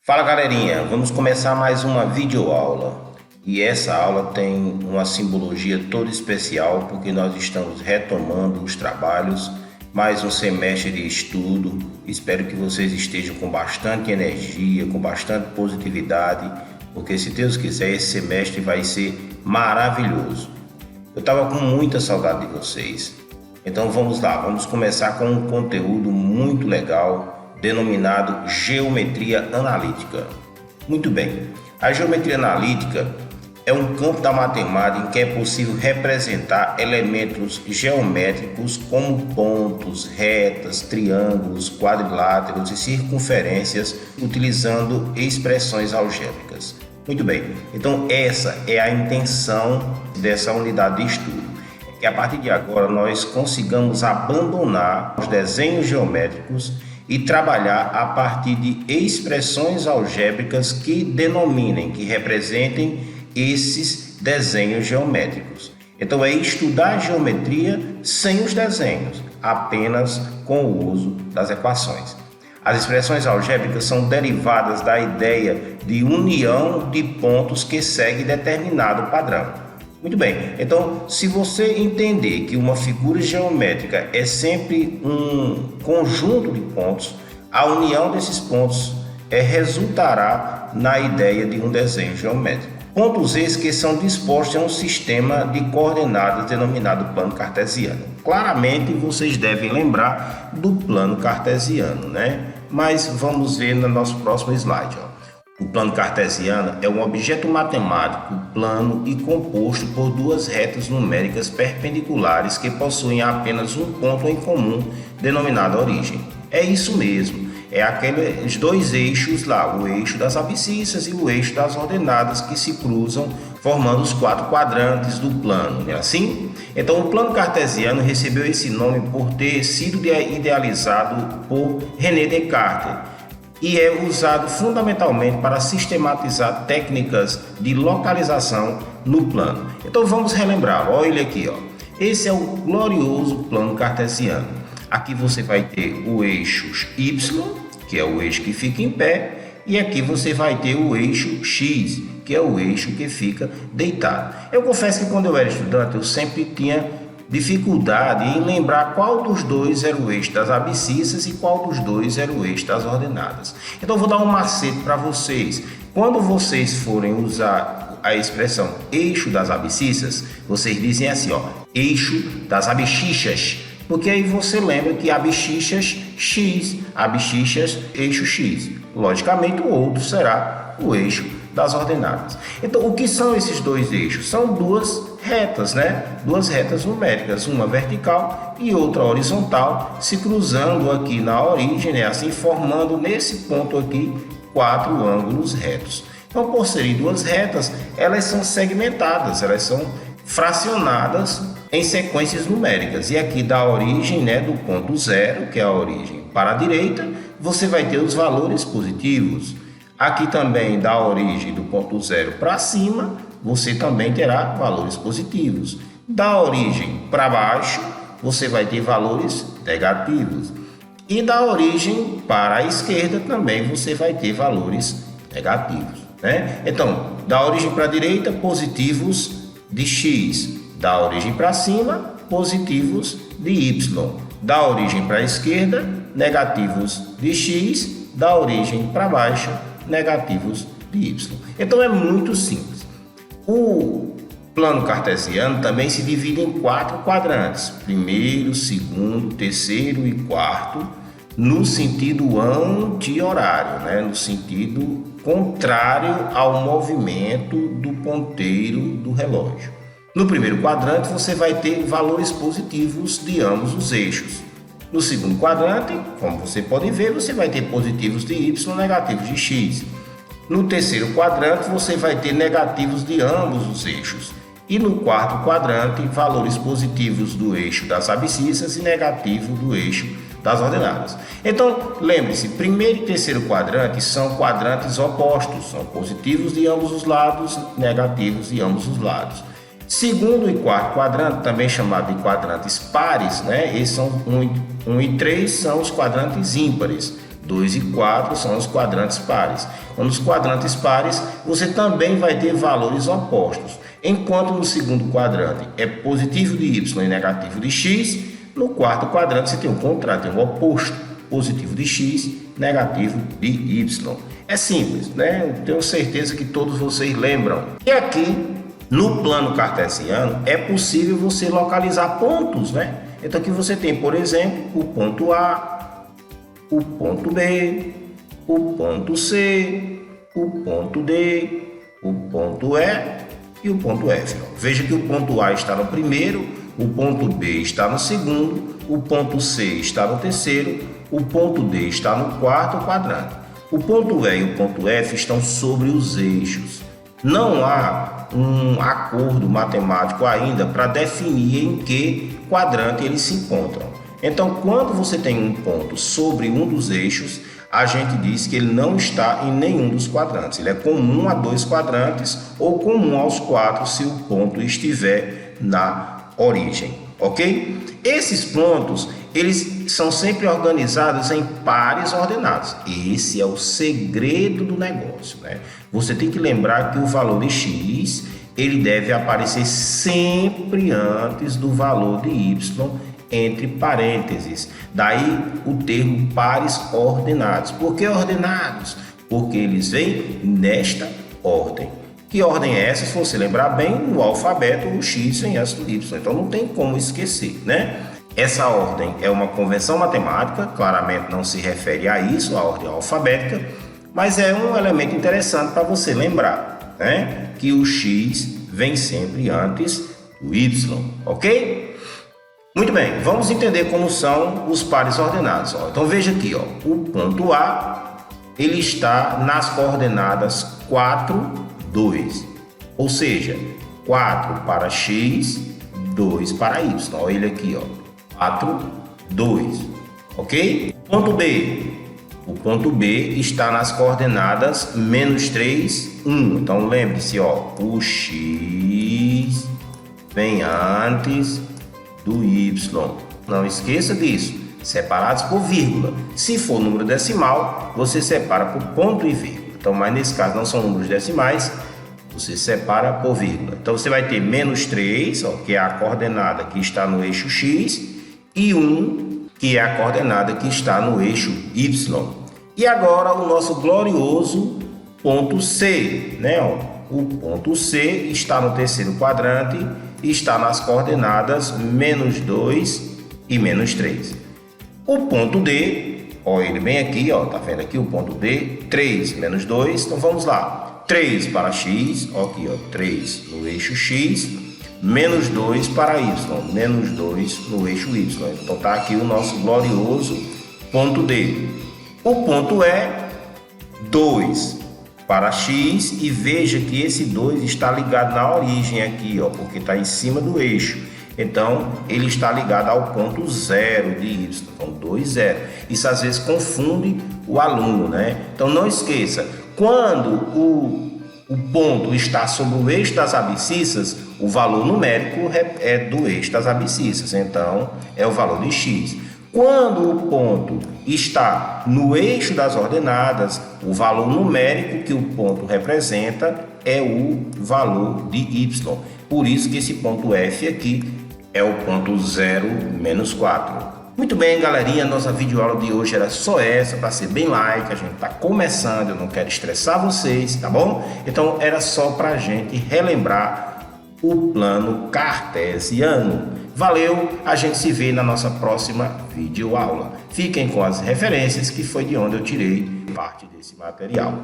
Fala galerinha, vamos começar mais uma videoaula. E essa aula tem uma simbologia toda especial porque nós estamos retomando os trabalhos, mais um semestre de estudo. Espero que vocês estejam com bastante energia, com bastante positividade, porque se Deus quiser esse semestre vai ser maravilhoso. Eu estava com muita saudade de vocês. Então vamos lá, vamos começar com um conteúdo muito legal, denominado geometria analítica. Muito bem, a geometria analítica é um campo da matemática em que é possível representar elementos geométricos como pontos, retas, triângulos, quadriláteros e circunferências utilizando expressões algébricas. Muito bem, então essa é a intenção dessa unidade de estudo. Que a partir de agora nós consigamos abandonar os desenhos geométricos e trabalhar a partir de expressões algébricas que denominem, que representem esses desenhos geométricos. Então é estudar a geometria sem os desenhos, apenas com o uso das equações. As expressões algébricas são derivadas da ideia de união de pontos que segue determinado padrão. Muito bem, então se você entender que uma figura geométrica é sempre um conjunto de pontos, a união desses pontos resultará na ideia de um desenho geométrico. Pontos esses que são dispostos em um sistema de coordenadas denominado plano cartesiano. Claramente vocês devem lembrar do plano cartesiano, né? Mas vamos ver no nosso próximo slide, ó. O plano cartesiano é um objeto matemático plano e composto por duas retas numéricas perpendiculares que possuem apenas um ponto em comum, denominado origem. É isso mesmo, é aqueles dois eixos lá, o eixo das abscissas e o eixo das ordenadas que se cruzam, formando os quatro quadrantes do plano, não é assim? Então o plano cartesiano recebeu esse nome por ter sido idealizado por René Descartes, e é usado fundamentalmente para sistematizar técnicas de localização no plano. Então vamos relembrar, olha ele aqui, ó. Esse é o glorioso plano cartesiano. Aqui você vai ter o eixo Y, que é o eixo que fica em pé, e aqui você vai ter o eixo X, que é o eixo que fica deitado. Eu confesso que quando eu era estudante eu sempre tinha dificuldade em lembrar qual dos dois era o eixo das abscissas e qual dos dois era o eixo das ordenadas. Então eu vou dar um macete para vocês. Quando vocês forem usar a expressão eixo das abscissas, vocês dizem assim, ó, eixo das abscissas, porque aí você lembra que abscissas X, abscissas eixo X. Logicamente o outro será o eixo das ordenadas. Então, o que são esses dois eixos? São duas retas, né? Duas retas numéricas, uma vertical e outra horizontal, se cruzando aqui na origem, né? Assim formando nesse ponto aqui quatro ângulos retos. Então, por serem duas retas, elas são segmentadas, elas são fracionadas em sequências numéricas. E aqui da origem, né, do ponto zero, que é a origem, para a direita, você vai ter os valores positivos. Aqui também da origem do ponto zero para cima, você também terá valores positivos. Da origem para baixo, você vai ter valores negativos. E da origem para a esquerda também você vai ter valores negativos, né? Então, da origem para a direita, positivos de X. Da origem para cima, positivos de Y. Da origem para a esquerda, negativos de X. Da origem para baixo, negativos de Y. Então é muito simples. O plano cartesiano também se divide em quatro quadrantes: primeiro, segundo, terceiro e quarto, no sentido anti-horário, né? No sentido contrário ao movimento do ponteiro do relógio. No primeiro quadrante você vai ter valores positivos de ambos os eixos. No segundo quadrante, como você pode ver, você vai ter positivos de Y, negativos de X. No terceiro quadrante, você vai ter negativos de ambos os eixos. E no quarto quadrante, valores positivos do eixo das abscissas e negativos do eixo das ordenadas. Então, lembre-se, primeiro e terceiro quadrante são quadrantes opostos, são positivos de ambos os lados, negativos de ambos os lados. Segundo e quarto quadrante, também chamado de quadrantes pares, né? Esses são 1 e 3 são os quadrantes ímpares. 2 e 4 são os quadrantes pares. Então, nos quadrantes pares, você também vai ter valores opostos. Enquanto no segundo quadrante é positivo de y e negativo de x, no quarto quadrante você tem o contrário, tem o oposto, positivo de x, negativo de y. É simples, né? Eu tenho certeza que todos vocês lembram. E aqui, no plano cartesiano, é possível você localizar pontos, né? Então aqui você tem, por exemplo, o ponto A, o ponto B, o ponto C, o ponto D, o ponto E e o ponto F. Veja que o ponto A está no primeiro, o ponto B está no segundo, o ponto C está no terceiro, o ponto D está no quarto quadrante. O ponto E e o ponto F estão sobre os eixos. Não há um acordo matemático ainda para definir em que quadrante eles se encontram. Então, quando você tem um ponto sobre um dos eixos, a gente diz que ele não está em nenhum dos quadrantes. Ele é comum a 2 quadrantes ou comum aos 4 se o ponto estiver na origem, ok? Esses pontos, eles são sempre organizados em pares ordenados. Esse é o segredo do negócio, né? Você tem que lembrar que o valor de x, ele deve aparecer sempre antes do valor de y entre parênteses. Daí o termo pares ordenados. Por que ordenados? Porque eles vêm nesta ordem. Que ordem é essa? Se você lembrar bem, no alfabeto o x vem antes do y. Então não tem como esquecer, né? Essa ordem é uma convenção matemática, claramente não se refere a isso, a ordem alfabética, mas é um elemento interessante para você lembrar, né? Que o x vem sempre antes do y, ok? Muito bem, vamos entender como são os pares ordenados. Então veja aqui, o ponto A, ele está nas coordenadas 4, 2, ou seja, 4 para x, 2 para y. Olha ele aqui, 4, 2, ok? Ponto B, o ponto B está nas coordenadas menos 3, 1. Então lembre-se, o x vem antes do y. Não esqueça disso, separados por vírgula. Se for número decimal, você separa por ponto e vírgula. Então, mas nesse caso não são números decimais, você separa por vírgula. Então você vai ter menos 3, que é a coordenada que está no eixo x, e 1, que é a coordenada que está no eixo y. E agora o nosso glorioso ponto C, né? O ponto C está no terceiro quadrante e está nas coordenadas menos 2 e menos 3. O ponto D, olha ele bem aqui, tá vendo aqui o ponto D, 3 menos 2, então vamos lá. 3 para x, aqui 3 no eixo x, menos 2 para y, menos 2 no eixo y. Então está aqui o nosso glorioso ponto D. O ponto E, 2 para x, e veja que esse 2 está ligado na origem aqui, porque está em cima do eixo. Então, ele está ligado ao ponto 0 de y, então 2, 0. Isso às vezes confunde o aluno, né? Então, não esqueça, quando o ponto está sobre o eixo das abscissas, o valor numérico é do eixo das abscissas, então é o valor de x. Quando o ponto está no eixo das ordenadas, o valor numérico que o ponto representa é o valor de y. Por isso que esse ponto F aqui é o ponto 0 menos 4. Muito bem, galerinha, nossa videoaula de hoje era só essa, para ser bem light, a gente está começando, eu não quero estressar vocês, tá bom? Então era só para a gente relembrar o plano cartesiano. Valeu, a gente se vê na nossa próxima videoaula. Fiquem com as referências, que foi de onde eu tirei parte desse material.